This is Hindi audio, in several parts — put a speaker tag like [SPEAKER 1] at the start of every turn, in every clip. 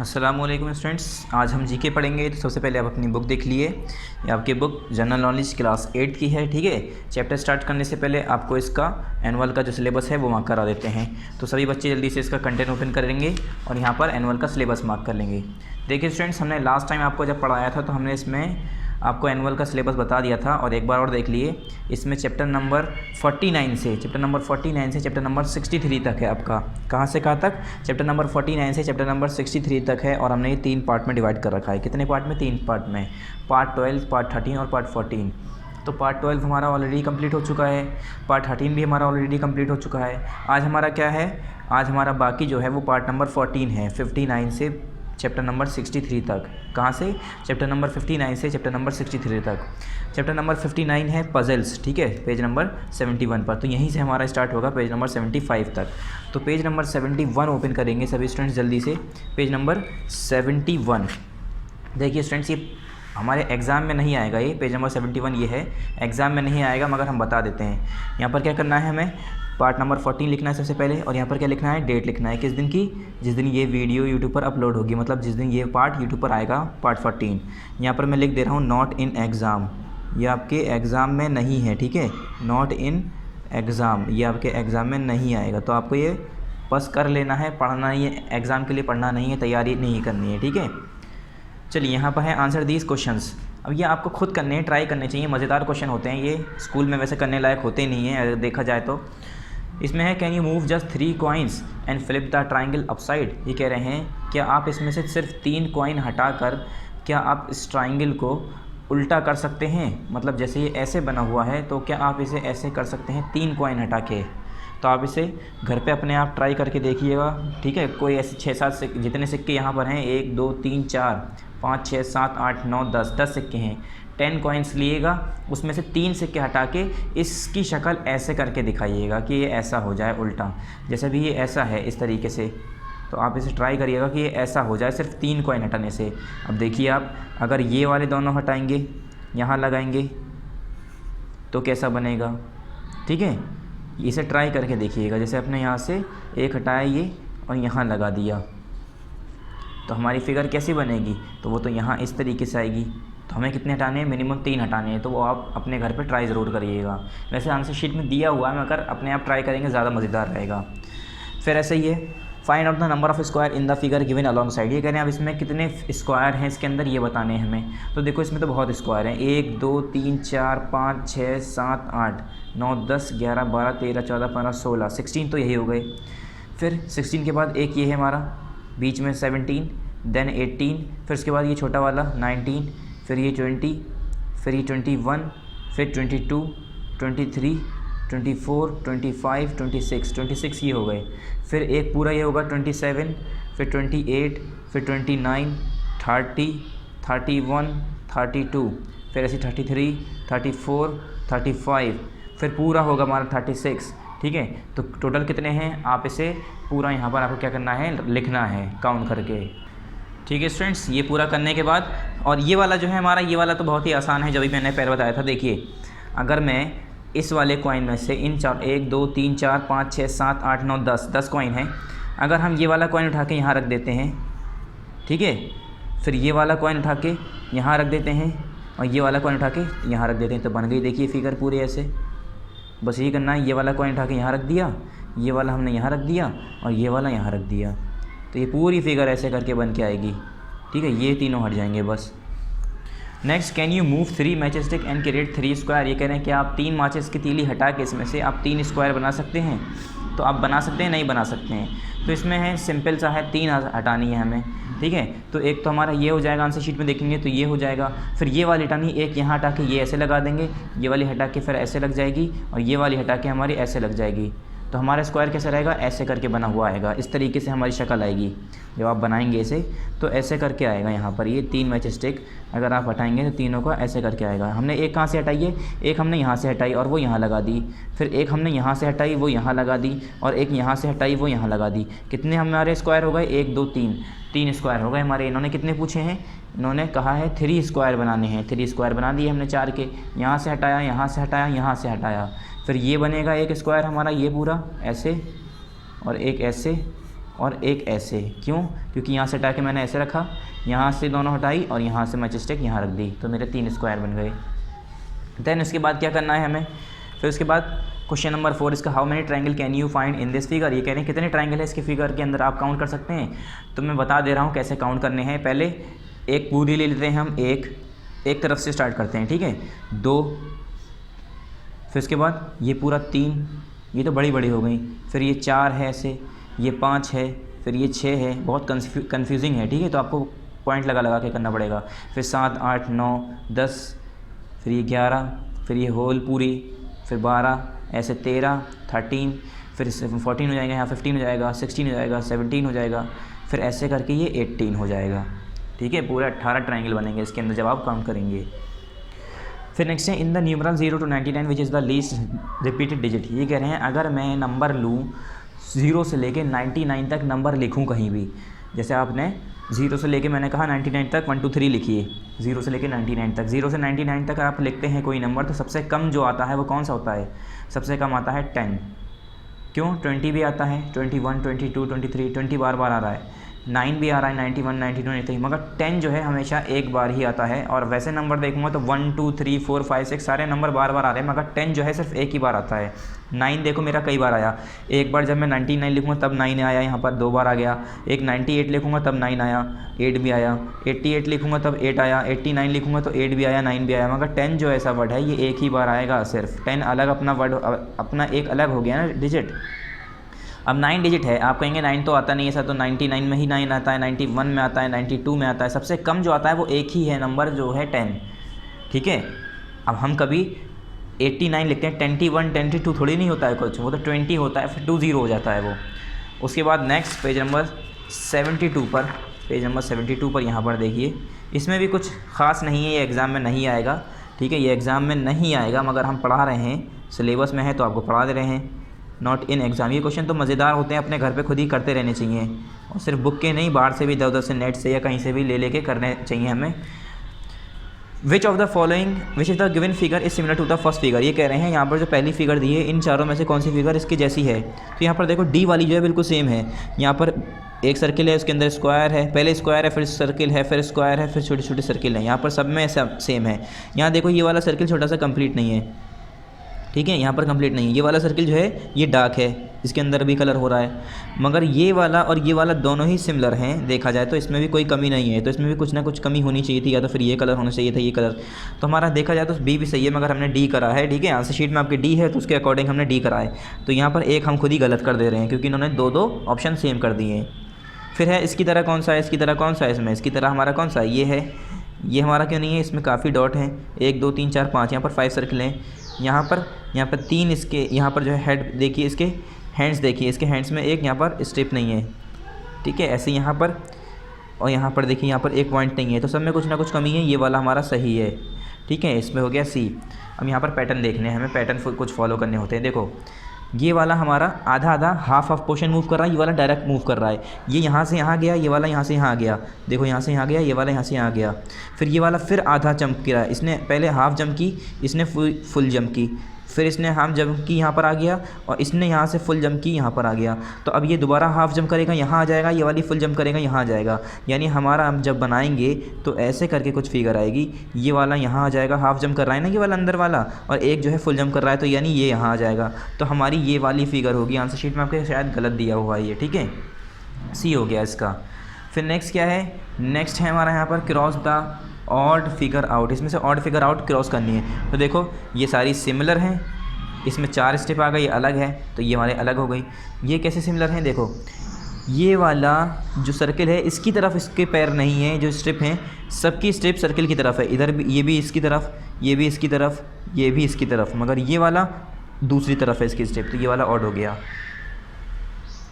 [SPEAKER 1] अस्सलामुअलैकुम स्टूडेंट्स, आज हम जीके पढ़ेंगे। तो सबसे पहले आप अपनी बुक देख लिए। ये आपकी बुक जनरल नॉलेज क्लास 8 की है, ठीक है। चैप्टर स्टार्ट करने से पहले आपको इसका एनुअल का जो सिलेबस है वो मार्क करा देते हैं। तो सभी बच्चे जल्दी से इसका कंटेंट ओपन करेंगे और यहाँ पर एनुअल का सिलेबस मार्क कर लेंगे। देखिए स्टूडेंट्स, हमने लास्ट टाइम आपको जब पढ़ाया था तो हमने इसमें आपको एनुअल का सिलेबस बता दिया था और एक बार और देख लिए। इसमें चैप्टर नंबर 49 से चैप्टर नंबर 63 तक है आपका। कहाँ से कहाँ तक? चैप्टर नंबर 49 से चैप्टर नंबर 63 तक है और हमने ये 3 पार्ट में डिवाइड कर रखा है। कितने पार्ट में? 3 पार्ट में, पार्ट 12, पार्ट 13 और पार्ट 14। तो पार्ट 12 हमारा ऑलरेडी कंप्लीट हो चुका है, पार्ट 13 भी हमारा ऑलरेडी कंप्लीट हो चुका है। आज हमारा क्या है? आज हमारा बाकी जो है वो पार्ट नंबर 14 है, 59 से चैप्टर नंबर 63 तक। कहाँ से? चैप्टर नंबर 59 से चैप्टर नंबर 63 तक। चैप्टर नंबर 59 है पजल्स, ठीक है, पेज नंबर 71 पर। तो यहीं से हमारा स्टार्ट होगा पेज नंबर 75 तक। तो पेज नंबर 71 ओपन करेंगे सभी स्टूडेंट्स जल्दी से। Page number 71। देखिए स्टूडेंट्स, ये हमारे एग्ज़ाम में नहीं आएगा, ये पेज नंबर 71 ये है, एग्ज़ाम में नहीं आएगा, मगर हम बता देते हैं। यहाँ पर क्या करना है, हमें पार्ट नंबर 14 लिखना है सबसे पहले और यहाँ पर क्या लिखना है? डेट लिखना है। किस दिन की? जिस दिन ये वीडियो यूट्यूब पर अपलोड होगी, मतलब जिस दिन ये पार्ट यूट्यूब पर आएगा, पार्ट 14। यहाँ पर मैं लिख दे रहा हूँ नॉट इन एग्ज़ाम, ये आपके एग्ज़ाम में नहीं है, ठीक है। नॉट इन एग्ज़ाम, ये आपके एग्ज़ाम में नहीं आएगा। तो आपको ये बस कर लेना है, पढ़ना नहीं है, एग्ज़ाम के लिए पढ़ना नहीं है, तैयारी नहीं करनी है, ठीक है। चलिए, यहाँ पर है आंसर दीज क्वेश्चंस। अब ये आपको खुद करने हैं, ट्राई करने चाहिए, मज़ेदार क्वेश्चन होते हैं ये, स्कूल में वैसे करने लायक होते नहीं हैं अगर देखा जाए तो। इसमें है can you move just 3 coins and flip the triangle upside. ये कह रहे हैं क्या आप इसमें से सिर्फ 3 कॉइन हटाकर क्या आप इस ट्राइंगल को उल्टा कर सकते हैं? मतलब जैसे ये ऐसे बना हुआ है तो क्या आप इसे ऐसे कर सकते हैं 3 कॉइन हटा के? तो आप इसे घर पे अपने आप ट्राई करके देखिएगा, ठीक है। कोई ऐसे 6-7 सिक्के, जितने सिक्के यहाँ पर हैं, 1 2 3 4 5 6 7 8 9 10 सिक्के हैं। 10 कॉइन्स लिएगा, उसमें से 3 सिक्के हटा के इसकी शक्ल ऐसे करके दिखाइएगा कि ये ऐसा हो जाए उल्टा। जैसे भी ये ऐसा है इस तरीके से, तो आप इसे ट्राई करिएगा कि ये ऐसा हो जाए सिर्फ 3 कॉइन हटाने से। अब देखिए आप, अगर ये वाले दोनों हटाएंगे, यहाँ लगाएंगे तो कैसा बनेगा, ठीक है। इसे ट्राई करके देखिएगा। जैसे अपने यहाँ से एक हटाया ये और यहाँ लगा दिया, तो हमारी फिगर कैसी बनेगी? तो वो तो यहाँ इस तरीके से आएगी। तो हमें कितने हटाने हैं? मिनिमम 3 हटाने हैं। तो वो आप अपने घर पे ट्राई ज़रूर करिएगा। वैसे आंसर शीट में दिया हुआ है, मगर अपने आप ट्राई करेंगे ज़्यादा मज़ेदार रहेगा। फिर ऐसे ही है, find out the number of square in the figure given along side. ये कह रहे हैं अब इसमें कितने स्क्वायर हैं इसके अंदर, ये बताने हैं हमें। तो देखो इसमें तो बहुत स्क्वायर हैं, 1 2 3 4 5 6 7 8 9 10 11 12 13 14 15 16 16 तो यही हो गए। फिर 16 के बाद एक ये है हमारा बीच में 17, देन 18, फिर उसके बाद ये छोटा वाला 19, फिर ये 20, फिर ये 21, फिर 22, 23, 24, 25, 26 ये हो गए। फिर एक पूरा ये होगा 27, फिर 28, फिर 29, 30, 31, 32, फिर ऐसे 33, 34, 35, फिर पूरा होगा हमारा 36, ठीक है। तो टोटल कितने हैं? आप इसे पूरा यहाँ पर आपको क्या करना है? लिखना है काउंट करके, ठीक है स्टूडेंट्स। ये पूरा करने के बाद, और ये वाला जो है हमारा, ये वाला तो बहुत ही आसान है, जब भी मैंने पहले बताया था। देखिए, अगर मैं इस वाले कॉइन में से इन 1 2 3 4 5 6 7 8 9 10 कॉइन हैं, अगर हम ये वाला कॉइन उठा के यहाँ रख देते हैं, ठीक है, फिर ये वाला कॉइन उठा के यहाँ रख देते हैं और ये वाला कॉइन उठा के यहाँ रख देते हैं, तो बन गई देखिए फिगर पूरी ऐसे। बस यही करना है, ये वाला कॉइन उठा के यहाँ रख दिया, ये वाला हमने यहाँ रख दिया और ये वाला यहाँ रख दिया, तो ये पूरी फिगर ऐसे करके बन के आएगी, ठीक है। ये तीनों हट जाएंगे बस। Next, can you move 3 match stick and create 3 square. ये कह रहे हैं कि आप 3 माचिस की तीली हटा के इसमें से आप 3 स्क्वायर बना सकते हैं। तो आप बना सकते हैं, नहीं बना सकते हैं। तो इसमें है सिंपल सा है, 3 हटानी है हमें, ठीक है। तो एक तो हमारा ये हो जाएगा, आंसर शीट में देखेंगे तो ये हो जाएगा। फिर ये वाली हटानी, एक यहाँ हटा के ये ऐसे लगा देंगे, ये वाली हटा के फिर ऐसे लग जाएगी और ये वाली हटा के हमारी ऐसे लग जाएगी। तो हमारा स्क्वायर कैसे रहेगा? ऐसे करके बना हुआ आएगा, इस तरीके से हमारी शक्ल आएगी। जब आप बनाएंगे इसे तो ऐसे करके आएगा। यहाँ पर ये 3 मैच स्टिक अगर आप हटाएंगे तो तीनों का ऐसे करके आएगा। हमने एक कहाँ से हटाई है? एक हमने यहाँ से हटाई और वो यहाँ लगा दी, फिर एक हमने यहाँ से हटाई वो यहाँ लगा दी, और एक यहाँ से हटाई वो यहाँ लगा दी। कितने हमारे स्क्वायर हो गए? 1 2 3 स्क्वायर हो गए हमारे। इन्होंने कितने पूछे हैं? इन्होंने कहा है 3 स्क्वायर बनाने हैं। 3 स्क्वायर बना दिए हमने 4 के, यहाँ से हटाया, यहाँ से हटाया, यहाँ से हटाया। फिर ये बनेगा एक स्क्वायर हमारा, ये पूरा ऐसे, और एक ऐसे, और एक ऐसे। क्यों? क्योंकि यहाँ से हटा के मैंने ऐसे रखा, यहाँ से दोनों हटाई और यहाँ से मैच स्टिक यहाँ रख दी, तो मेरे 3 स्क्वायर बन गए। देन इसके बाद क्या करना है हमें, फिर उसके बाद क्वेश्चन नंबर 4 इसका, how many triangle can you find in this figure. ये कह रहे हैं कितने ट्रायंगल है इसके फिगर के अंदर आप काउंट कर सकते हैं। तो मैं बता दे रहा हूँ कैसे काउंट करने हैं। पहले एक पूरी ले लेते हैं हम, एक तरफ से स्टार्ट करते हैं, ठीक है, 2, फिर उसके बाद ये पूरा 3, ये तो बड़ी बड़ी हो गई, फिर ये 4 है ऐसे, ये 5 है, फिर ये 6 है, बहुत कन्फ्यूजिंग है, ठीक है, तो आपको पॉइंट लगा लगा के करना पड़ेगा। फिर 7, 8, 9, 10, फिर ये 11, फिर ये होल पूरी, फिर 12, ऐसे 13, 13, फिर 14 हो जाएगा, यहाँ 15 हो जाएगा, 16 हो जाएगा, 17 हो जाएगा, फिर ऐसे करके ये 18 हो जाएगा, ठीक है। पूरे 18 ट्रायंगल बनेंगे इसके अंदर जब आप काउंट करेंगे। फिर नेक्स्ट है in the numeral 0 to 99 which is the least repeated digit. ये कह रहे हैं अगर मैं नंबर लूँ 0 से लेके 99 तक नंबर लिखूँ कहीं भी, जैसे आपने 0 से लेके मैंने कहा 99 तक 1 2 3 लिखिए, 0 से लेके 99 तक, 0 से 99 तक आप लिखते हैं कोई नंबर, तो सबसे कम जो आता है वो कौन सा होता है, सबसे कम आता है 10। क्यों? 20 भी आता है, 21, 22, 23, 20 बार बार आ रहा है, 9 भी आ रहा है, 91, 92, 93, मगर 10 जो है हमेशा एक बार ही आता है। और वैसे नंबर देखूंगा तो 1 2 3 4 5 6 सारे नंबर बार बार आ रहे हैं, मगर 10 जो है सिर्फ एक ही बार आता है। 9 देखो मेरा कई बार आया, एक बार जब मैं 99 लिखूँगा तब 9 आया, यहाँ पर 2 बार आ गया। एक 98 लिखूँगा तब 9 आया, 8 भी आया। 88 लिखूँगा तब 8 आया, 89 लिखूँगा तो 8 भी आया, 9 भी आया। मगर 10 जो ऐसा वर्ड है ये एक ही बार आएगा सिर्फ। 10 अलग अपना वर्ड, अपना एक अलग हो गया ना डिजिट। अब 9 डिजिट है, आप कहेंगे 9 तो आता नहीं है सर, तो 99 में ही 9 आता है, 91 में आता है, 92 में आता है, सबसे कम जो आता है वो एक ही है नंबर जो है 10, ठीक है। अब हम कभी 89 लिखते हैं, 21, 22 थोड़ी नहीं होता है कुछ, वो तो 20 होता है, फिर 20 हो जाता है वो। उसके बाद नेक्स्ट पेज नंबर 72 पर, पेज नंबर 72 पर यहाँ पर देखिए, इसमें भी कुछ ख़ास नहीं है, ये एग्ज़ाम में नहीं आएगा, ठीक है, ये एग्ज़ाम में नहीं आएगा, मगर हम पढ़ा रहे हैं, सिलेबस में है तो आपको पढ़ा दे रहे हैं, नॉट इन एग्ज़ाम। ये क्वेश्चन तो मज़ेदार होते हैं, अपने घर पे खुद ही करते रहने चाहिए, और सिर्फ बुक के नहीं, बाहर से भी, इधर उधर से, नेट से या कहीं से भी ले लेके करने चाहिए हमें। Which of the following which is the given figure is similar to the first figure. ये कह रहे हैं यहाँ पर जो पहली फिगर दी है इन चारों में से कौन सी फिगर इसकी जैसी है। तो यहाँ पर देखो डी वाली जो है बिल्कुल सेम है। यहाँ पर एक सर्किल है, उसके अंदर स्क्वायर है, पहले स्क्वायर है, फिर सर्किल है, फिर स्क्वायर है, फिर छोटे छोटे सर्किल हैं। यहाँ पर सब में सब सेम है। यहाँ देखो ये वाला सर्किल छोटा सा कंप्लीट नहीं है, ठीक है, यहाँ पर कंप्लीट नहीं है। ये वाला सर्किल जो है ये डार्क है, इसके अंदर भी कलर हो रहा है, मगर ये वाला और ये वाला दोनों ही सिमिलर हैं देखा जाए तो, इसमें भी कोई कमी नहीं है। तो इसमें भी कुछ ना कुछ कमी होनी चाहिए थी, या तो फिर ये कलर होना चाहिए था, ये कलर। तो हमारा देखा जाए तो बी भी सही है, मगर हमने डी करा है, ठीक है। आंसर शीट में आपके डी है तो उसके अकॉर्डिंग हमने डी करा है। तो यहाँ पर एक हम खुद ही गलत कर दे रहे हैं, क्योंकि इन्होंने दो ऑप्शन सेम कर दिए हैं। फिर है इसकी तरह कौन सा है, इसकी तरह कौन सा है, इसमें इसकी तरह हमारा कौन सा है, ये है। ये हमारा क्यों नहीं है, इसमें काफ़ी डॉट हैं, 1 2 3 4 5, यहाँ पर 5 सर्किल हैं। यहाँ पर 3 इसके, यहाँ पर जो है हेड देखिए, इसके हैंड्स देखिए, इसके हैंड्स में एक यहाँ पर स्ट्रिप नहीं है, ठीक है, ऐसे यहाँ पर, और यहाँ पर देखिए यहाँ पर एक पॉइंट नहीं है। तो सब में कुछ ना कुछ कमी है, ये वाला हमारा सही है, ठीक है, इसमें हो गया सी। अब यहाँ पर पैटर्न देखने हैं हमें, पैटर्न कुछ फॉलो करने होते हैं। देखो ये वाला हमारा आधा आधा हाफ पोर्शन मूव कर रहा है, ये वाला डायरेक्ट मूव कर रहा है। ये यहाँ से यहाँ गया, ये वाला यहाँ से यहाँ गया, देखो यहाँ से यहाँ गया, ये वाला यहाँ से यहाँ गया। फिर ये वाला फिर आधा जंप किया, इसने पहले हाफ जंप की, इसने फुल जंप की, फिर इसने हाफ जंप की यहाँ पर आ गया, और इसने यहाँ से फुल जंप की यहाँ पर आ गया। तो अब ये दोबारा हाफ जंप करेगा, यहाँ आ जाएगा, ये वाली फुल जंप करेगा, यहाँ आ जाएगा। यानी हमारा हम जब बनाएंगे तो ऐसे करके कुछ फिगर आएगी, ये वाला यहाँ आ जाएगा, हाफ जंप कर रहा है ना ये वाला अंदर वाला, और एक जो है फुल जंप कर रहा है, तो यानी ये यहाँ आ जाएगा। तो हमारी ये वाली फिगर होगी। आंसर शीट में आपके शायद गलत दिया हुआ है ये, ठीक है, सी हो गया इसका। फिर नेक्स्ट क्या है, नेक्स्ट है हमारा यहाँ पर cross the odd figure out. इसमें से ऑड फिगर आउट क्रॉस करनी है। तो देखो ये सारी सिमिलर हैं, इसमें 4 स्टेप आ गई, ये अलग है, तो ये हमारे अलग हो गई। ये कैसे सिमिलर हैं, देखो ये वाला जो सर्किल है इसकी तरफ इसके पैर नहीं है, जो स्ट्रिप हैं सबकी स्ट्रिप सर्किल की तरफ है, इधर भी ये भी इसकी तरफ, ये भी इसकी तरफ, ये भी इसकी तरफ, मगर ये वाला दूसरी तरफ है इसकी स्ट्रिप, तो ये वाला ऑड हो गया।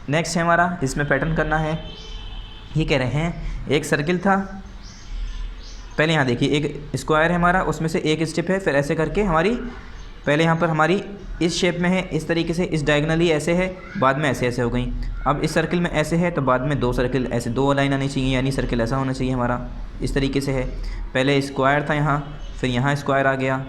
[SPEAKER 1] नेक्स्ट है हमारा, इसमें पैटर्न करना है। ये कह रहे हैं एक सर्किल था, पहले यहाँ देखिए एक स्क्वायर है हमारा, उसमें से एक स्टेप है, फिर ऐसे करके हमारी पहले यहाँ पर हमारी इस शेप में है, इस तरीके से, इस डायगनली ऐसे है, बाद में ऐसे ऐसे हो गई। अब इस सर्किल में ऐसे है, तो बाद में 2 सर्किल ऐसे 2 लाइन आनी चाहिए, यानी सर्किल ऐसा होना चाहिए हमारा, इस तरीके से है। पहले स्क्वायर था यहाँ, फिर यहाँ स्क्वायर आ गया,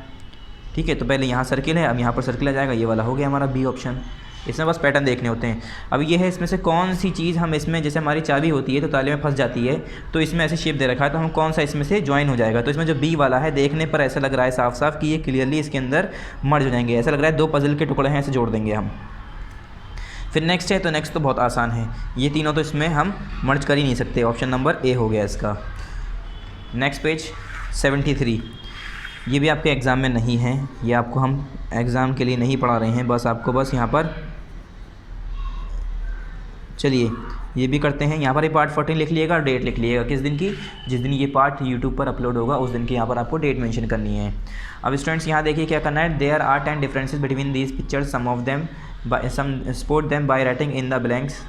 [SPEAKER 1] ठीक है। तो पहले यहाँ सर्किल है, अब यहाँ पर सर्किल आ जाएगा, ये वाला हो गया हमारा बी ऑप्शन। इसमें बस पैटर्न देखने होते हैं। अब ये है इसमें से कौन सी चीज़ हम इसमें, जैसे हमारी चाबी होती है तो ताले में फंस जाती है, तो इसमें ऐसे शेप दे रखा है, तो हम कौन सा इसमें से ज्वाइन हो जाएगा। तो इसमें जो बी वाला है देखने पर ऐसा लग रहा है साफ साफ कि ये क्लियरली इसके अंदर मर्ज हो जाएंगे, ऐसा लग रहा है 2 पजल के टुकड़े हैं, ऐसे जोड़ देंगे हम। फिर नेक्स्ट है, तो नेक्स्ट तो बहुत आसान है, ये तीनों तो इसमें हम मर्ज कर ही नहीं सकते, ऑप्शन नंबर ए हो गया इसका। नेक्स्ट पेज 73, ये भी आपके एग्ज़ाम में नहीं है, ये आपको हम एग्ज़ाम के लिए नहीं पढ़ा रहे हैं, बस आपको बस यहाँ पर, चलिए ये भी करते हैं। यहाँ पर ये पार्ट 14 लिख लिएगा और डेट लिख लिएगा किस दिन की, जिस दिन ये पार्ट यूट्यूब पर अपलोड होगा उस दिन की यहाँ पर आपको डेट मेंशन करनी है। अब स्टूडेंट्स यहाँ देखिए क्या करना है, there are 10 differences between these pictures, some of them spot them by writing in the blanks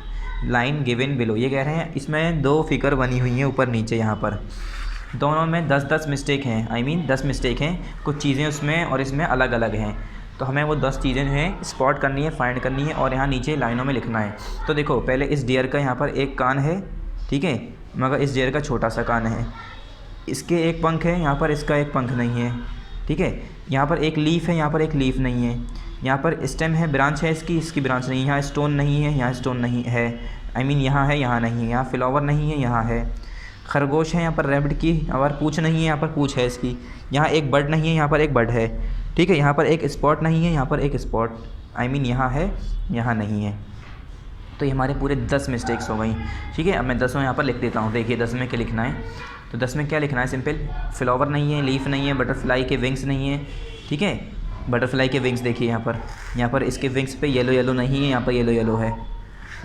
[SPEAKER 1] line given below. ये कह रहे हैं इसमें 2 फिगर बनी हुई हैं ऊपर नीचे, यहाँ पर दोनों में 10-10 मिस्टेक हैं, आई मीन 10 मिस्टेक हैं, कुछ चीज़ें उसमें और इसमें अलग अलग हैं। तो हमें वो 10 चीज़ें जो हैं स्पॉट करनी है, फाइंड करनी है और यहाँ नीचे लाइनों में लिखना है। तो देखो पहले इस डियर का यहाँ पर एक कान है, ठीक है, मगर इस डियर का छोटा सा कान है, इसके एक पंख है, यहाँ पर इसका एक पंख नहीं है, ठीक है, यहाँ पर एक लीफ है, यहाँ पर एक लीफ नहीं है, यहाँ पर स्टेम है, ब्रांच है इसकी, इसकी ब्रांच नहीं है, यहाँ स्टोन नहीं है, यहाँ स्टोन नहीं है, आई मीन यहाँ है, यहाँ नहीं है, यहाँ फ्लावर नहीं है, यहाँ है, खरगोश है, यहाँ पर रैबिट की और पूँछ नहीं है, यहाँ पर पूँछ है इसकी, यहाँ एक बर्ड नहीं है, यहाँ पर एक बर्ड है, ठीक है, यहाँ पर एक स्पॉट नहीं है, यहाँ पर एक स्पॉट, आई मीन यहाँ है, यहाँ नहीं है। तो ये हमारे पूरे 10 मिस्टेक्स हो गई, ठीक है। अब मैं 10 यहाँ पर लिख देता हूँ, देखिए 10 में क्या लिखना है। तो 10 में क्या लिखना है, सिंपल, फ्लावर नहीं है, लीफ नहीं है, बटरफ्लाई के विंग्स नहीं है, ठीक है, बटरफ्लाई के विंग्स देखिए यहाँ पर इसके विंग्स पे येलो येलो नहीं है, यहाँ पर येलो येलो है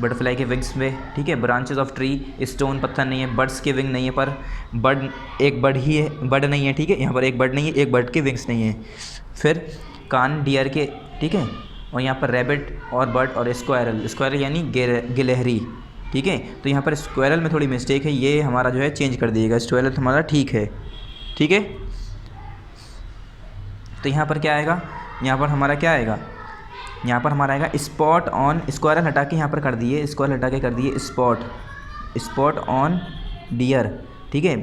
[SPEAKER 1] बटरफ्लाई के विंग्स में, ठीक है। ब्रांचेस ऑफ ट्री, स्टोन पत्थर नहीं है, बर्ड्स के विंग नहीं है, पर बर्ड एक बर्ड ही है, बर्ड नहीं है, ठीक है, यहाँ पर एक बर्ड नहीं है, एक बर्ड के विंग्स नहीं है। फिर कान डियर के, ठीक है, और यहाँ पर रैबिट और बर्ड और स्क्वायरल यानी गिलहरी, ठीक है। तो यहाँ पर स्क्वायरल में थोड़ी मिस्टेक है, ये हमारा जो है चेंज कर दीजिएगा, स्क्वायरल हमारा ठीक है, ठीक है। तो यहाँ पर क्या आएगा, यहाँ पर हमारा क्या आएगा, यहाँ पर हमारा आएगा स्पॉट ऑन, स्क्वायरल हटा के यहाँ पर कर दिए, स्क्वायरल हटा के कर दिए स्पॉट ऑन डियर, ठीक है,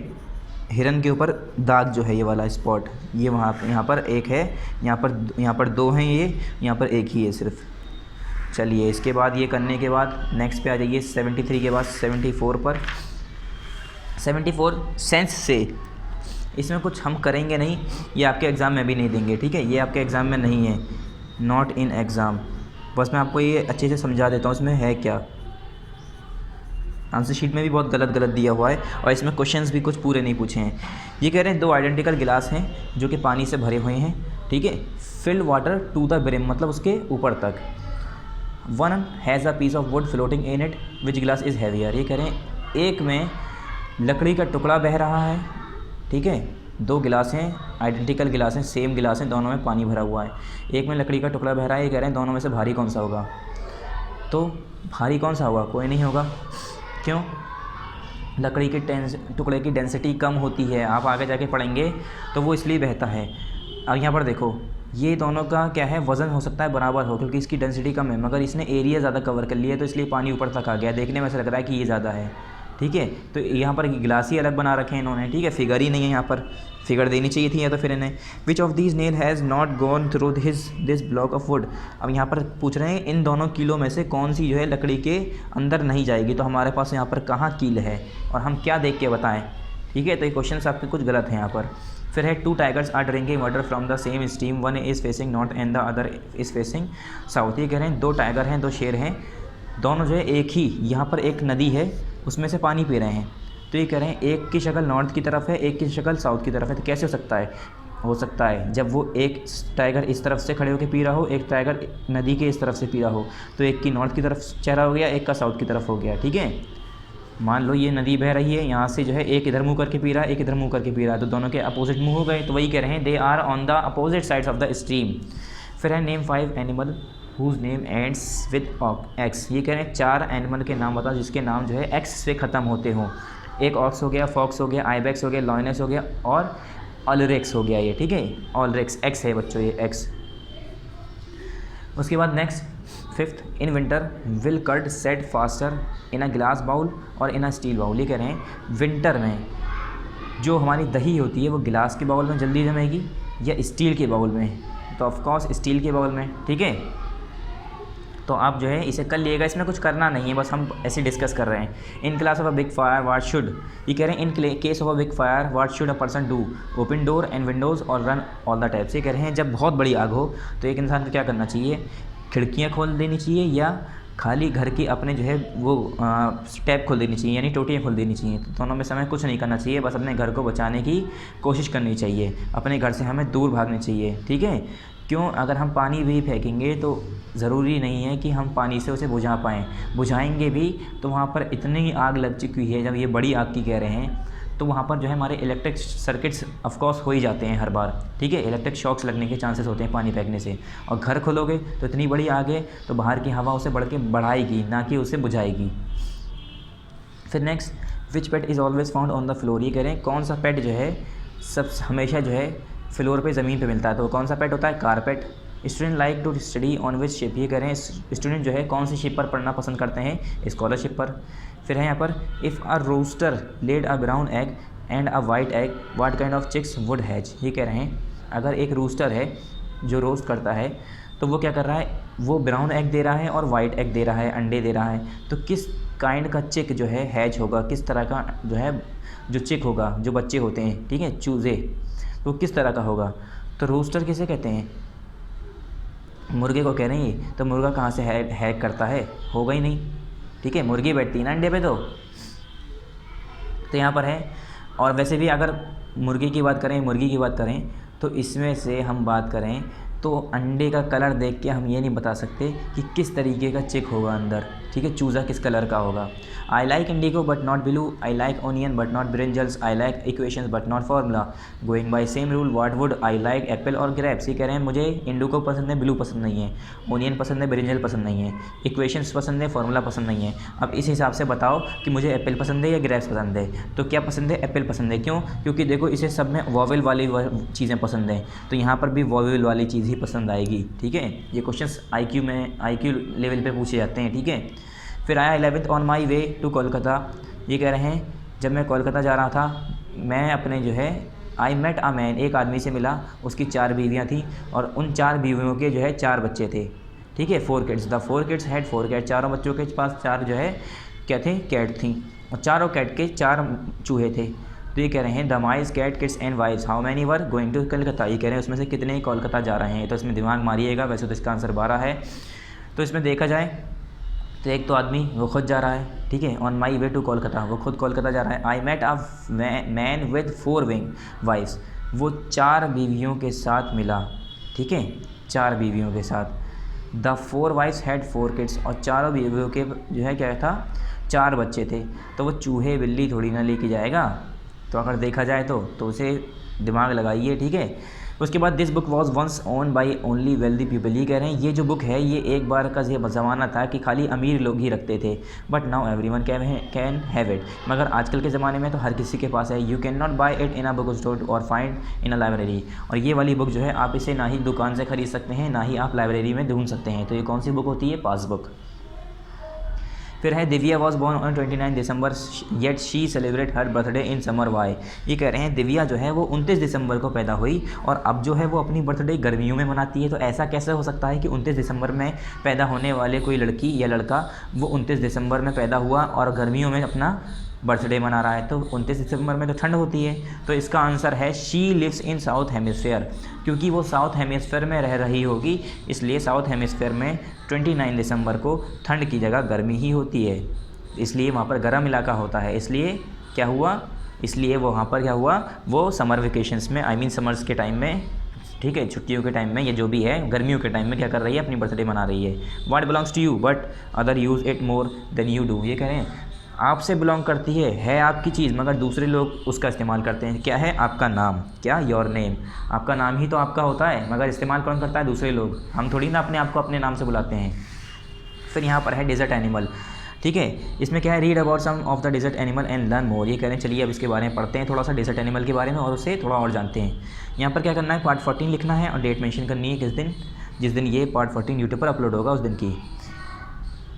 [SPEAKER 1] हिरन के ऊपर दाग जो है ये वाला स्पॉट, ये वहाँ पर, यहाँ पर एक है, यहाँ पर 2 हैं, ये यहाँ पर एक ही है सिर्फ। चलिए इसके बाद ये करने के बाद नेक्स्ट पे आ जाइए 73 के बाद 74 पर। 74 सेंस से, इसमें कुछ हम करेंगे नहीं, ये आपके एग्ज़ाम में भी नहीं देंगे, ठीक है, ये आपके एग्ज़ाम में नहीं है, नॉट इन एग्ज़ाम। बस मैं आपको ये अच्छे से समझा देता हूँ इसमें है क्या। आंसर शीट में भी बहुत गलत दिया हुआ है और इसमें क्वेश्चंस भी कुछ पूरे नहीं पूछे हैं। ये कह रहे हैं 2 आइडेंटिकल गिलास हैं जो कि पानी से भरे हुए हैं, ठीक है, fill water to the brim, मतलब उसके ऊपर तक। One has a piece of wood floating in it, which glass is heavier. ये कह रहे हैं एक में लकड़ी का टुकड़ा बह रहा है, ठीक है, 2 गिलास हैं, आइडेंटिकल गिलास हैं, सेम गिलास हैं, दोनों में पानी भरा हुआ है, एक में लकड़ी का टुकड़ा बह रहा है। ये कह रहे हैं दोनों में से भारी कौन सा होगा, तो भारी कौन सा होगा, कोई नहीं होगा, क्यों, लकड़ी के टुकड़े की डेंसिटी कम होती है, आप आगे जाके पढ़ेंगे तो वो इसलिए बहता है। अब यहाँ पर देखो ये दोनों का क्या है, वज़न हो सकता है बराबर हो क्योंकि इसकी डेंसिटी कम है, मगर इसने एरिया ज़्यादा कवर कर लिया तो इसलिए पानी ऊपर तक आ गया, देखने में ऐसा लग रहा है कि ये ज़्यादा है, ठीक है। तो यहाँ पर गिलास ही अलग बना रखे हैं इन्होंने, ठीक है, फिगर ही नहीं है, यहाँ पर फिगर देनी चाहिए थी या तो फिर इन्हें। Which of these nail has not gone through this block of would. अब यहाँ पर पूछ रहे हैं इन दोनों कीलों में से कौन सी जो है लकड़ी के अंदर नहीं जाएगी, तो हमारे पास यहाँ पर कहाँ कील है और हम क्या देख के बताएं, ठीक है। तो ये क्वेश्चन आपके कुछ गलत हैं यहाँ पर। फिर है 2 tigers are drinking water from the same stream, one is facing north and the other is facing south. ये कह रहे हैं 2 टाइगर हैं, 2 शेर हैं, दोनों जो है एक ही, यहाँ पर एक नदी है उसमें से पानी पी रहे हैं। तो ये कह रहे हैं एक की शक्ल नॉर्थ की तरफ है, एक की शक्ल साउथ की तरफ है। तो कैसे हो सकता है, हो सकता है जब वो एक टाइगर इस तरफ से खड़े होकर पी रहा हो, एक टाइगर नदी के इस तरफ से पी रहा हो, तो एक की नॉर्थ की तरफ चेहरा हो गया, एक का साउथ की तरफ हो गया, ठीक है। मान लो ये नदी बह रही है, यहाँ से जो है एक इधर मुँह करके पी रहा है, एक इधर मुँह करके पी रहा है, तो दोनों के अपोजिट मुँह हो गए, तो वही कह रहे हैं they are on the opposite sides of the stream. फिर है name 5 animal whose name ends with X. ये कह रहे हैं 4 एनिमल के नाम बताओ जिसके नाम जो है एक्स से ख़त्म होते हों। एक ऑक्स हो गया, फॉक्स हो गया, आइबेक्स हो गया, लॉयनस हो गया और ऑलरेक्स हो गया, ये ठीक है, ऑलरेक्स एक्स है बच्चों, ये एक्स। उसके बाद next 5th in winter will curd set faster in a glass bowl और इन अ स्टील बाउल। ये कह रहे हैं विंटर में जो हमारी दही होती है वो गिलास के बाउल में जल्दी जमेगी या स्टील के बाउल में, तो ऑफकोर्स स्टील के बाउल में, ठीक है। तो आप जो है इसे कर लिएगा, इसमें कुछ करना नहीं है, बस हम ऐसे डिस्कस कर रहे हैं। In class of a big fire what should, ये कह रहे हैं in case of a big fire what should a person do, open door and Windows और रन ऑल द टैप्स। ये कह रहे हैं जब बहुत बड़ी आग हो तो एक इंसान को क्या करना चाहिए, खिड़कियाँ खोल देनी चाहिए या खाली घर की अपने जो है वो टैप खोल देनी चाहिए, यानी टोटियाँ खोल देनी चाहिए। तो दोनों में से हमें कुछ नहीं करना चाहिए, बस अपने घर को बचाने की कोशिश करनी चाहिए, अपने घर से हमें दूर भागनी चाहिए, ठीक है। क्यों, अगर हम पानी भी फेंकेंगे तो ज़रूरी नहीं है कि हम पानी से उसे बुझा पाएँ, बुझाएंगे भी तो वहाँ पर इतनी आग लग चुकी है, जब ये बड़ी आग की कह रहे हैं, तो वहाँ पर जो है हमारे इलेक्ट्रिक सर्किट्स ऑफकोर्स हो ही जाते हैं हर बार, ठीक है। इलेक्ट्रिक शॉक्स लगने के चांसेस होते हैं पानी फेंकने से। और घर खोलोगे तो इतनी बड़ी आग है तो बाहर की हवा उसे बढ़ाएगी, ना कि उसे बुझाएगी। फिर next, which pet is always found on the floor, ये कह रहे हैं कौन सा पेट जो है सब हमेशा जो है फ्लोर पे ज़मीन पे मिलता है, तो कौन सा पेट होता है, carpet. Student like to study on which ship, ये कह रहे हैं स्टूडेंट जो है कौन सी शिप पर पढ़ना पसंद करते हैं, स्कॉलरशिप पर। फिर है यहाँ पर, if a rooster laid a brown egg and a white egg what kind of chicks would hatch, ये कह रहे हैं अगर एक रूस्टर है जो रोस्ट करता है तो वो क्या कर रहा है, वो ब्राउन एग दे रहा है और वाइट एग दे रहा है, अंडे दे रहा है, तो किस काइंड का चिक जो है हैच होगा, किस तरह का जो है जो चिक होगा, जो बच्चे होते हैं, ठीक है, चूज़े, तो किस तरह का होगा। तो रोस्टर किसे कहते हैं, मुर्गे को कह रहे हैं। तो मुर्गा कहाँ से हैक करता है, होगा ही नहीं, ठीक है, मुर्गी बैठती है ना अंडे पे। तो यहाँ पर है। और वैसे भी अगर मुर्गी की बात करें तो इसमें से हम बात करें तो अंडे का कलर देख के हम ये नहीं बता सकते कि किस तरीके का चिक होगा अंदर, ठीक है, चूज़ा किस कलर का होगा। I like Indigo but not blue, I like onion but not brinjals, I like equations but not formula, going by same rule what would I like Apple और ग्रेप्स। ये कह रहे हैं मुझे इंडिगो पसंद है, ब्लू पसंद नहीं है, ओनियन पसंद है, ब्रिंजल पसंद नहीं है, इक्वेशंस पसंद है, फार्मूला पसंद नहीं है। अब इस हिसाब से बताओ कि मुझे एप्पल पसंद है या ग्रेप्स पसंद है। तो क्या पसंद है, एप्पल पसंद है। क्यों, क्योंकि देखो इसे सब में वॉवेल वाली चीज़ें पसंद हैं, तो यहाँ पर भी वॉवेल वाली चीज़ ही पसंद आएगी, ठीक है। ये क्वेश्चंस IQ लेवल पे पूछे जाते हैं, ठीक है। फिर आया 11th on my way to Kolkata, ये कह रहे हैं जब मैं कोलकाता जा रहा था मैं अपने जो है आई मेट अ मैन, एक आदमी से मिला, उसकी 4 बीवियाँ थीं और उन 4 बीवियों के जो है 4 बच्चे थे, ठीक है। 4 kids, the 4 kids had 4 cat, चारों बच्चों के पास 4 जो है क्या थे, कैट थी, और चारों कैट के 4 चूहे थे। तो ये कह रहे हैं the mice cat kids and wives how many were going to Calcutta, ये कह रहे हैं उसमें से कितने कोलकाता जा रहे हैं। तो इसमें दिमाग मारिएगा, वैसे तो इसका आंसर 12 है। तो इसमें देखा जाए तो एक तो आदमी वो खुद जा रहा है, ठीक है, on my way to Kolkata, वो खुद कोलकाता जा रहा है। I met a man with 4 wing wives, वो 4 बीवियों के साथ मिला, ठीक है, 4 बीवियों के साथ। द 4 वाइफ्स हैड 4 किड्स, और चारों बीवियों के जो है क्या था, 4 बच्चे थे। तो वो चूहे बिल्ली थोड़ी ना लेके जाएगा, तो अगर देखा जाए तो उसे दिमाग लगाइए, ठीक है। उसके बाद this book was one's own by only wealthy people, ये कह रहे हैं ये जो बुक है ये एक बार का ये ज़माना था कि खाली अमीर लोग ही रखते थे, but now everyone can have it, मगर आजकल के ज़माने में तो हर किसी के पास है। You can not buy it in a book store और फाइंड इन अ लाइब्रेरी, और ये वाली बुक जो है आप इसे ना ही दुकान से ख़रीद सकते हैं, ना ही आप लाइब्रेरी में ढूंढ सकते हैं। तो ये कौन सी बुक होती है, पासबुक। फिर है Divya was born on 29 December yet she celebrate her birthday in summer why, ये कह रहे हैं दिव्या जो है वो 29 दिसंबर को पैदा हुई और अब जो है वो अपनी बर्थडे गर्मियों में मनाती है। तो ऐसा कैसे हो सकता है कि 29 दिसंबर में पैदा होने वाले कोई लड़की या लड़का वो 29 दिसंबर में पैदा हुआ और गर्मियों में अपना बर्थडे मना रहा है। तो 29 दिसंबर में तो ठंड होती है। तो इसका आंसर है she lives in south hemisphere, क्योंकि वो साउथ हेमिस्फेयर में रह रही होगी, इसलिए साउथ हेमिस्फेयर में 29 दिसंबर को ठंड की जगह गर्मी ही होती है, इसलिए वहाँ पर गर्म इलाका होता है। इसलिए क्या हुआ, इसलिए वो वहाँ पर क्या हुआ, वो समर वेकेशंस में समर्स के टाइम में, ठीक है, छुट्टियों के टाइम में, ये जो भी है गर्मियों के टाइम में क्या कर रही है, अपनी बर्थडे मना रही है। What belongs to you but other use it more than you do, ये कह रहे हैं आपसे बिलोंग करती है आपकी चीज़, मगर दूसरे लोग उसका इस्तेमाल करते हैं। क्या है, आपका नाम, क्या, योर नेम, आपका नाम ही तो आपका होता है, मगर इस्तेमाल कौन करता है, दूसरे लोग। हम थोड़ी ना अपने आप को अपने नाम से बुलाते हैं। फिर यहाँ पर है डेजर्ट एनिमल, ठीक है, इसमें क्या है, read about some of the desert animal and learn more, ये कह रहे हैं चलिए अब इसके बारे में पढ़ते हैं थोड़ा सा, डेजर्ट एनिमल के बारे में, और उसे थोड़ा और जानते हैं। यहाँ पर क्या करना है, पार्ट 14 लिखना है और डेट मेंशन करनी है किस दिन, जिस दिन ये पार्ट 14 यूट्यूब पर अपलोड होगा उस दिन की।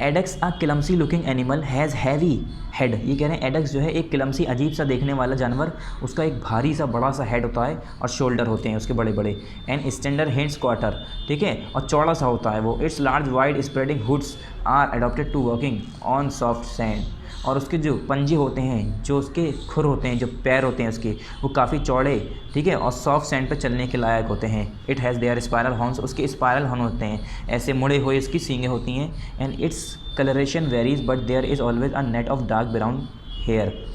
[SPEAKER 1] Addax a clumsy looking animal has heavy head. ये कह रहे हैं एडेक्स जो है एक क्लमसी अजीब सा देखने वाला जानवर, उसका एक भारी सा बड़ा सा हेड होता है और शोल्डर होते हैं उसके बड़े बड़े, एंड स्टैंडर हैंड्स क्वार्टर, ठीक है, और चौड़ा सा होता है वो। Its large wide spreading hoods are adopted to walking on soft sand. और उसके जो पंजे होते हैं, जो उसके खुर होते हैं, जो पैर होते हैं उसके, वो काफ़ी चौड़े, ठीक है, और सॉफ्ट सैंड पर चलने के लायक होते हैं। It has their spiral horns, उसके स्पायरल हॉर्न होते हैं, ऐसे मुड़े हुए इसकी सींगें होती हैं। And its coloration varies but there is always a net of dark brown hair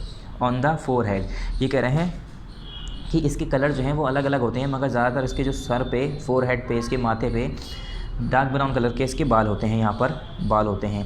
[SPEAKER 1] on the forehead. ये कह रहे हैं कि इसके कलर जो हैं वो अलग अलग होते हैं, मगर ज़्यादातर इसके जो सर पे, फोर हेड पे, इसके माथे पे डार्क ब्राउन कलर के इसके बाल होते हैं, यहाँ पर बाल होते हैं।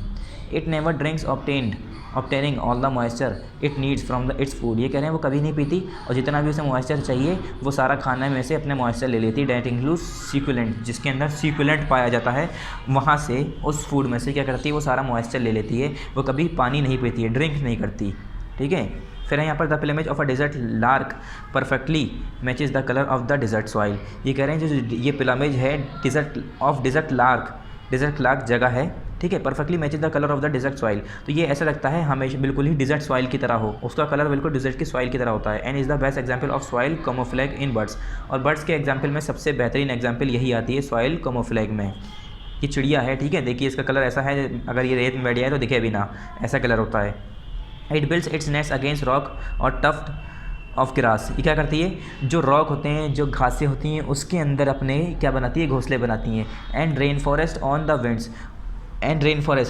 [SPEAKER 1] It never drinks obtaining all the moisture it needs from the its food. ये कह रहे हैं वो कभी नहीं पीती और जितना भी उसे मॉइस्चर चाहिए वो सारा खाने में से अपने मॉइस्चर ले लेती है। डैट इंक्लूड्स सीक्वेलेंट, जिसके अंदर सीक्वेलेंट पाया जाता है, वहाँ से उस फूड में से क्या करती है वो सारा मॉइस्चर ले लेती है। वो कभी पानी नहीं पीती है, ड्रिंक नहीं करती, ठीक है। फिर है यहाँ पर the plumage of a desert lark perfectly matches the colour of the desert soil. ये कह रहे हैं जो ये प्लेमेज है डिजर्ट लार्क जगह है, ठीक है, perfectly matches the colour of the desert soil. तो ये ऐसा लगता है हमेशा बिल्कुल ही डिजर्ट सॉइल की तरह हो, उसका कलर बिल्कुल डिजर्ट की सॉइल की तरह होता है। And is the best example of soil camouflage in birds. और बर्ड्स के एग्जाम्पल में सबसे बेहतरीन एग्जाम्पल यही आती है सॉइल कैमोफ्लेज में। ये चिड़िया है, ठीक है, देखिए इसका कलर ऐसा है, अगर ये रेत में बैठ जाए तो दिखे भी ना, ऐसा कलर होता है। It builds its nest against rock और टफ्ट ऑफ ग्रास। ये क्या करती है, जो रॉक होते हैं, जो घासें होती हैं, उसके अंदर अपने क्या बनाती है, घोंसले बनाती हैं। And rain forest on the winds,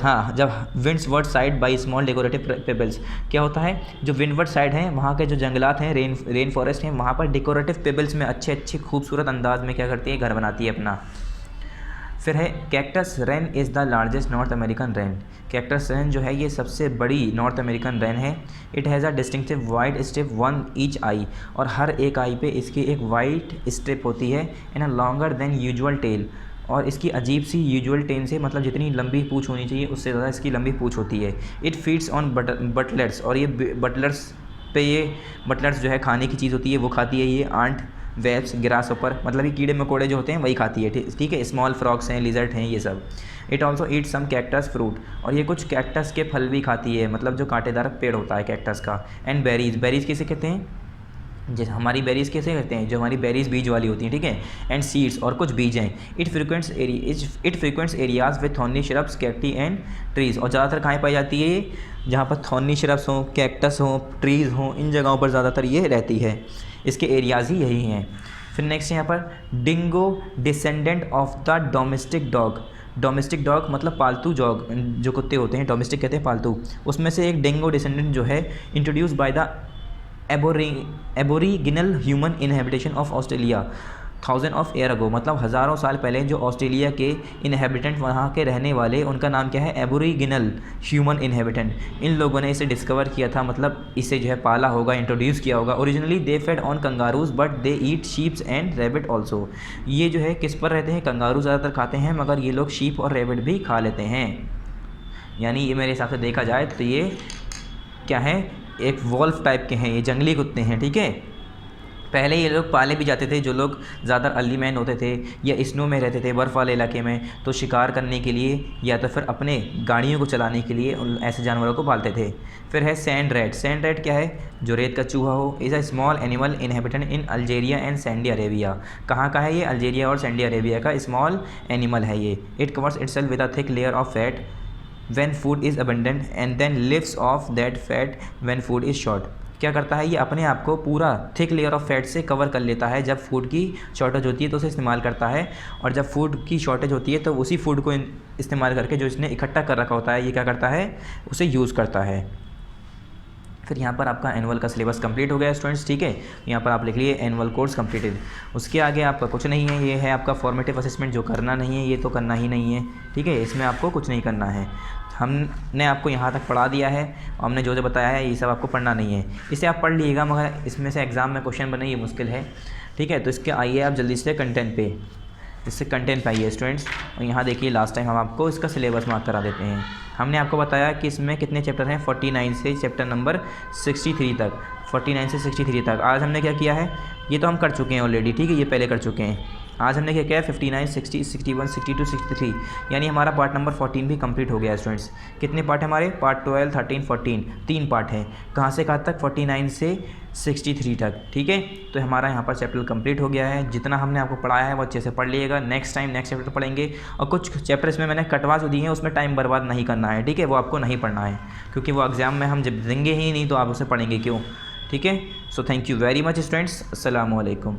[SPEAKER 1] हाँ, जब windward side by small decorative pebbles, क्या होता है, जो विंडवर्ड साइड हैं वहाँ के जो जंगलात हैं, रेन फॉरेस्ट हैं, वहाँ पर डेकोरेटिव पेबल्स में अच्छे अच्छे खूबसूरत अंदाज में क्या करती है, घर बनाती है अपना। फिर है cactus wren is the largest North American wren. Cactus wren जो है ये सबसे बड़ी नॉर्थ अमेरिकन रेन है। It has a distinctive white stripe one each eye, और हर एक आई पे इसकी एक वाइट स्ट्रिप होती है। In a longer than usual tail, और इसकी अजीब सी यूजुअल टेल से, मतलब जितनी लंबी पूँछ होनी चाहिए उससे ज़्यादा इसकी लंबी पूँछ होती है। इट फीड्स ऑन बटलर्स, और ये बटलर्स जो है खाने की चीज़ होती है वो खाती है ये। आंट, वेब्स, ग्रास ऊपर, मतलब ये कीड़े मकोड़े जो होते हैं वही खाती है, ठीक है। स्मॉल फ्रॉक्स हैं, लिजर्ट हैं, ये सब। It also eat some cactus fruit, और ये कुछ कैक्टस के फल भी खाती है, मतलब जो कांटेदार पेड़ होता है कैक्टस का। एंड बेरीज़ किसे कहते हैं, जैसे हमारी बेरीज़ कैसे कहते हैं, जो हमारी बेरीज़ बीज वाली होती हैं, ठीक है। एंड सीड्स, और कुछ बीज हैं। It frequents areas with thorny shrubs, cacti and trees, और ज़्यादातर कहाँ पाई जाती है ये, जहाँ पर थॉर्नी श्रब्स हों, कैक्टस हों, ट्रीज़ हों, इन जगहों पर ज़्यादातर ये रहती है। इसके एरियाज़ ही यही हैं। फिर नेक्स्ट यहाँ पर dingo descendant of the domestic dog. Domestic dog मतलब पालतू डॉग, जो कुत्ते होते हैं, डोमेस्टिक कहते हैं पालतू, उसमें से एक डिंगो डिसेंडेंट जो है introduce by the Aboriginal human inhabitation of Australia 1000 of year ago, मतलब हज़ारों साल पहले जो ऑस्ट्रेलिया के इनहेबिटेंट, वहाँ के रहने वाले, उनका नाम क्या है, एबोरिजिनल ह्यूमन इनहेबिटेंट। इन लोगों ने इसे डिस्कवर किया था, मतलब इसे जो है पाला होगा, इंट्रोड्यूस किया होगा। Originally they fed on kangaroos but they eat sheeps and rabbit also. ये जो है किस पर रहते हैं, कंगारू ज़्यादातर खाते हैं, मगर ये लोग शीप और रैबिट भी खा लेते हैं। यानी ये मेरे हिसाब से देखा जाए तो ये क्या है, एक वॉल्फ टाइप के हैं, ये जंगली कुत्ते हैं, ठीक है। पहले ये लोग पाले भी जाते थे, जो लोग ज़्यादा अर्ली मैन होते थे या स्नो में रहते थे, बर्फ़ वाले इलाके में, तो शिकार करने के लिए या तो फिर अपने गाड़ियों को चलाने के लिए ऐसे जानवरों को पालते थे। फिर है सैंड रैट। सैंड रैट क्या है, जो रेत का चूहा हो। Is a small animal inhabitant in Algeria and Sandy Arabia. कहाँ का है ये, अल्जीरिया और सैंडी अरेबिया का स्मॉल एनिमल है ये। It covers itself with a thick layer of fat when food is abundant and then lives off that fat when food is short। क्या करता है ये, अपने आप को पूरा थिक लेयर ऑफ फैट से कवर कर लेता है। जब फूड की शॉर्टेज होती है तो उसे इस्तेमाल करता है, और जब फूड की शॉर्टेज होती है तो उसी फूड को इस्तेमाल करके जो इसने इकट्ठा कर रखा होता है, ये क्या करता है, उसे यूज़ करता है। फिर यहाँ पर आपका एनुअल का सिलेबस कंप्लीट हो गया स्टूडेंट्स, ठीक है। यहाँ पर आप लिख लिए एनुअल कोर्स कंप्लीटेड। उसके आगे आपका कुछ नहीं है, ये है आपका फॉर्मेटिव असेसमेंट, जो करना नहीं है ये तो करना ही नहीं है, ठीक है। इसमें आपको कुछ नहीं करना है, हमने आपको यहाँ तक पढ़ा दिया है, और हमने जो जो बताया है ये सब आपको पढ़ना नहीं है। इसे आप पढ़ लीजिएगा, मगर इसमें से एग्ज़ाम में क्वेश्चन बने ये मुश्किल है, ठीक है। तो इसके आइए आप जल्दी से कंटेंट पे, इससे कंटेंट पे आइए स्टूडेंट्स। और यहाँ देखिए लास्ट टाइम हम आपको इसका सिलेबस मार्क करा देते हैं। हमने आपको बताया कि इसमें कितने चैप्टर हैं, 49 से चैप्टर नंबर 63 तक, 49 से 63 तक। आज हमने क्या किया है, ये तो हम कर चुके हैं ऑलरेडी, ठीक है, ये पहले कर चुके हैं। आज हमने क्या किया है 59, 60, 61, 62, 63, यानी हमारा पार्ट नंबर 14 भी कंप्लीट हो गया है स्टूडेंट्स। कितने पार्ट है हमारे? पार्ट 12, 13, 14, 3 पार्ट हैं। कहाँ से कहाँ तक? 49 से 63 तक, ठीक है। तो हमारा यहाँ पर चैप्टर कंप्लीट हो गया है। जितना हमने आपको पढ़ाया है वो अच्छे से पढ़ लीजिएगा। नेक्स्ट टाइम नेक्स्ट चैप्टर पढ़ेंगे, और कुछ चैप्टर इसमें मैंने कटवा जो दिए हैं उसमें टाइम बर्बाद नहीं करना है, ठीक है। वो आपको नहीं पढ़ना है, क्योंकि वो एग्ज़ाम में हम जब देंगे ही नहीं तो आप उसे पढ़ेंगे क्यों, ठीक है। So thank you very much students, अस्सलाम वालेकुम।